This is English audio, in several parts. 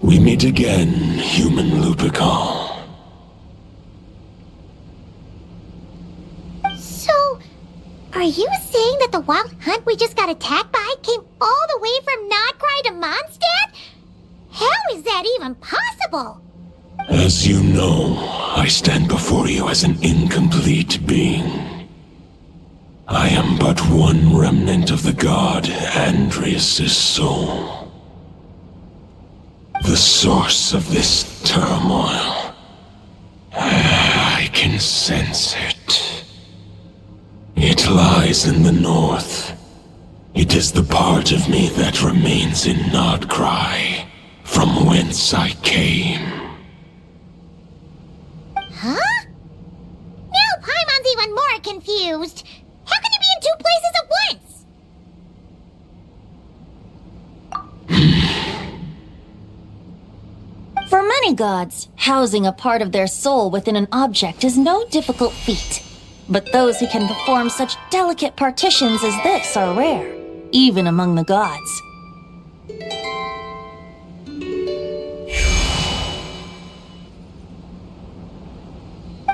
We meet again, human Lupical. So, are you saying that the wild hunt we just got attacked by came all the way from Nodcry to Mondstadt? How is that even possible? As you know, I stand before you as an incomplete being. I am but one remnant of the god Andreas' soul. The source of this turmoil. I can sense it. It lies in the north. It is the part of me that remains in Nodcry, from whence I came. Huh? Now Paimon's even more confused. How can you be in two places at once? For many gods, housing a part of their soul within an object is no difficult feat. But those who can perform such delicate partitions as this are rare, even among the gods.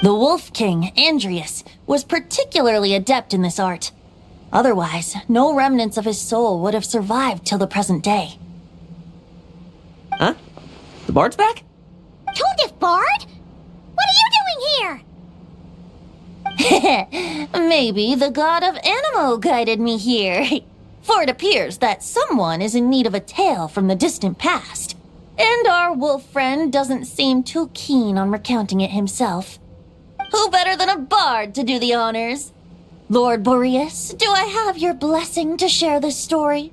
The Wolf King, Andreas, was particularly adept in this art. Otherwise, no remnants of his soul would have survived till the present day. Huh? The bard's back? Toadif Bard? What are you doing here? Maybe the god of Animo guided me here. For it appears that someone is in need of a tale from the distant past. And our wolf friend doesn't seem too keen on recounting it himself. Who better than a bard to do the honors? Lord Boreas, do I have your blessing to share this story?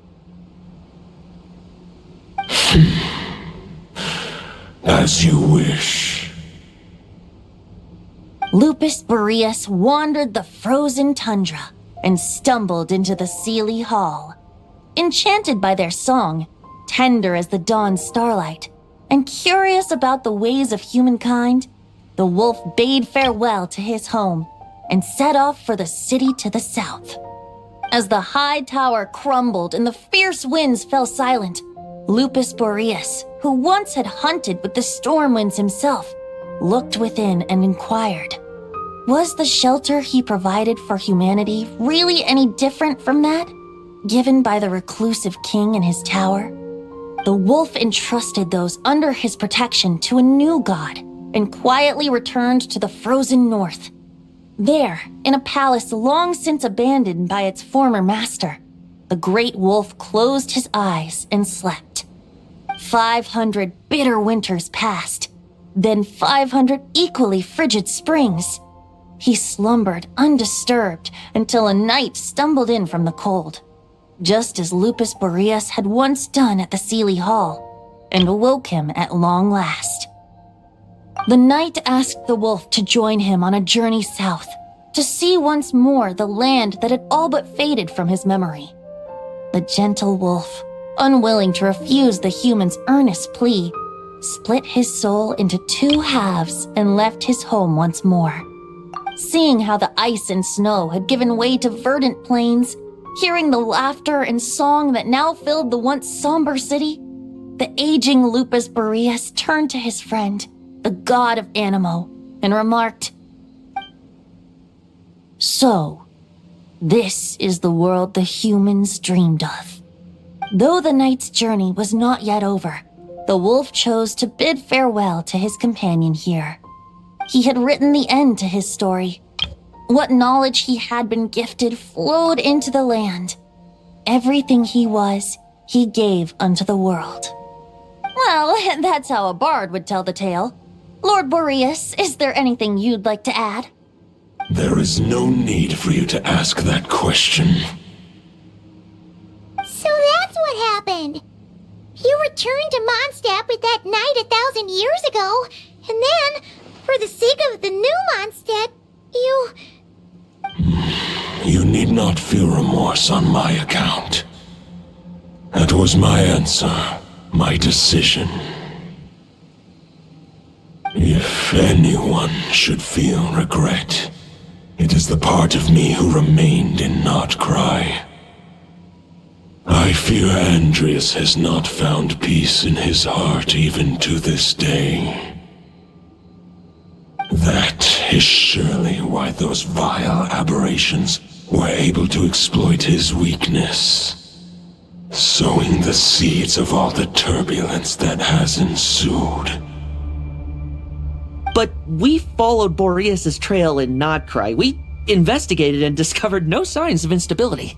As you wish. Lupus Boreas wandered the frozen tundra and stumbled into the Seelie Hall. Enchanted by their song, tender as the dawn's starlight, and curious about the ways of humankind, the wolf bade farewell to his home and set off for the city to the south. As the high tower crumbled and the fierce winds fell silent, Lupus Boreas, who once had hunted with the storm winds himself, looked within and inquired, was the shelter he provided for humanity really any different from that given by the reclusive king in his tower? The wolf entrusted those under his protection to a new god and quietly returned to the frozen north. There, in a palace long since abandoned by its former master, the great wolf closed his eyes and slept. 500 bitter winters passed, then 500 equally frigid springs. He slumbered undisturbed until a night stumbled in from the cold, just as Lupus Boreas had once done at the Seelie Hall, and awoke him at long last. The night asked the wolf to join him on a journey south, to see once more the land that had all but faded from his memory. The gentle wolf, unwilling to refuse the human's earnest plea, split his soul into two halves and left his home once more. Seeing how the ice and snow had given way to verdant plains, hearing the laughter and song that now filled the once somber city, the aging Lupus Boreas turned to his friend, the god of Animo, and remarked, "So, this is the world the humans dreamed of." Though the night's journey was not yet over, the wolf chose to bid farewell to his companion here. He had written the end to his story. What knowledge he had been gifted flowed into the land. Everything he was, he gave unto the world. Well, that's how a bard would tell the tale. Lord Boreas, is there anything you'd like to add? There is no need for you to ask that question. So that's what happened. You returned to Mondstadt with that night 1,000 years ago, and then, for the sake of the new Mondstadt, you... You need not feel remorse on my account. That was my answer, my decision. If anyone should feel regret, it is the part of me who remained in Nodcry. I fear Andreas has not found peace in his heart even to this day. That is surely why those vile aberrations were able to exploit his weakness, sowing the seeds of all the turbulence that has ensued. But we followed Boreas' trail in Nodcry. We investigated and discovered no signs of instability.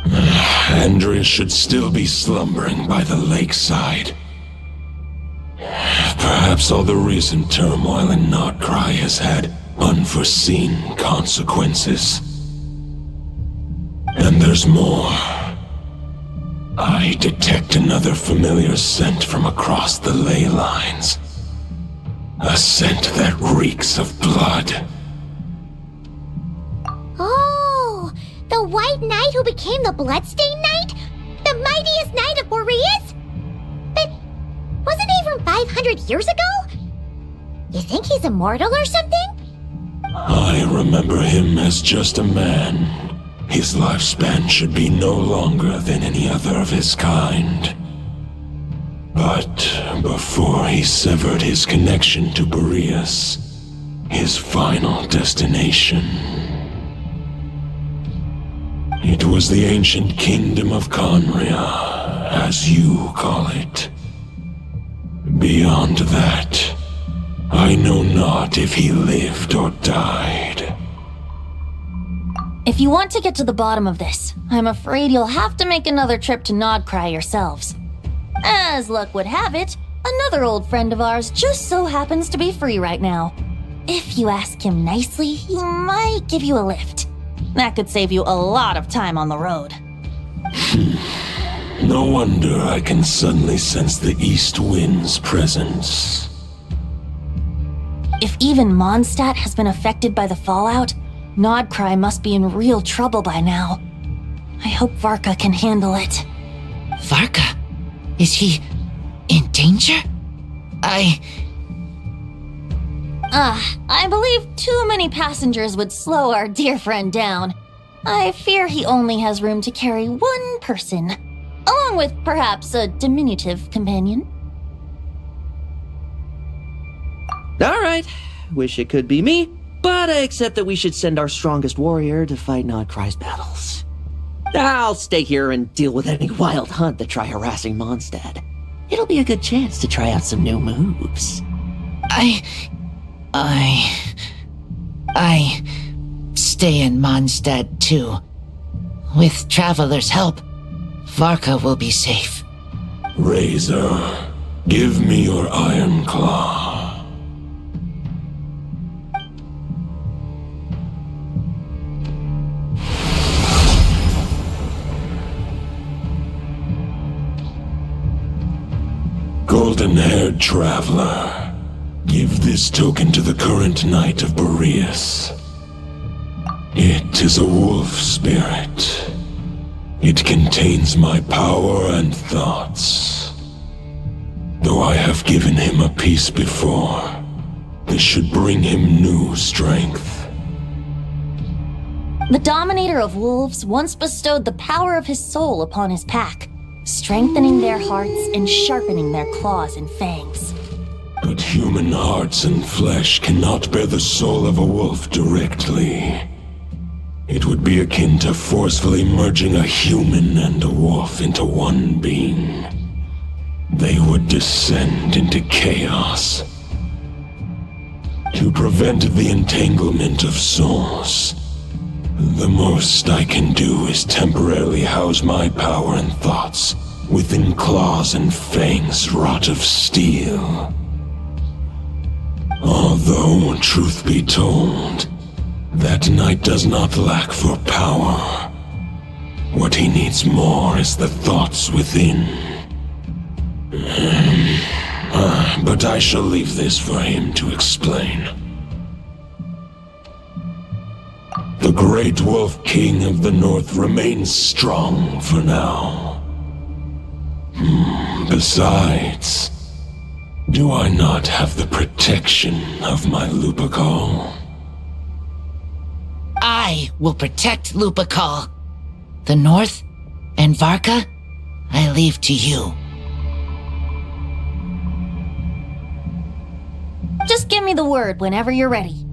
Andreas should still be slumbering by the lakeside. Perhaps all the recent turmoil in Nodcry has had unforeseen consequences. And there's more. I detect another familiar scent from across the ley lines. A scent that reeks of blood. Oh, the White Knight who became the Bloodstained Knight? The mightiest knight of Boreas? But wasn't he from 500 years ago? You think he's immortal or something? I remember him as just a man. His lifespan should be no longer than any other of his kind. But before he severed his connection to Boreas, his final destination, it was the ancient kingdom of Conria, as you call it. Beyond that, I know not if he lived or died. If you want to get to the bottom of this, I'm afraid you'll have to make another trip to Nodcry yourselves. As luck would have it, another old friend of ours just so happens to be free right now. If you ask him nicely, he might give you a lift. That could save you a lot of time on the road. No wonder I can suddenly sense the east wind's presence. If even Mondstadt has been affected by the fallout, Nodcry must be in real trouble by now. I hope Varka can handle it. Varka? Is he in danger? I believe too many passengers would slow our dear friend down. I fear he only has room to carry one person, along with perhaps a diminutive companion. Alright, wish it could be me, but I accept that we should send our strongest warrior to fight Nodcry's battles. I'll stay here and deal with any wild hunt that try harassing Mondstadt. It'll be a good chance to try out some new moves. I stay in Mondstadt too. With Traveler's help, Varka will be safe. Razor, give me your iron claw. Golden-haired traveler, give this token to the current knight of Boreas. It is a wolf spirit. It contains my power and thoughts. Though I have given him a piece before, this should bring him new strength. The Dominator of Wolves once bestowed the power of his soul upon his pack, strengthening their hearts and sharpening their claws and fangs. But human hearts and flesh cannot bear the soul of a wolf directly. It would be akin to forcefully merging a human and a wolf into one being. They would descend into chaos. To prevent the entanglement of souls, the most I can do is temporarily house my power and thoughts within claws and fangs wrought of steel. Although, truth be told, that knight does not lack for power. What he needs more is the thoughts within. But I shall leave this for him to explain. The Great Wolf King of the North remains strong for now. Besides, do I not have the protection of my Lupacol? I will protect Lupacol. The North and Varka, I leave to you. Just give me the word whenever you're ready.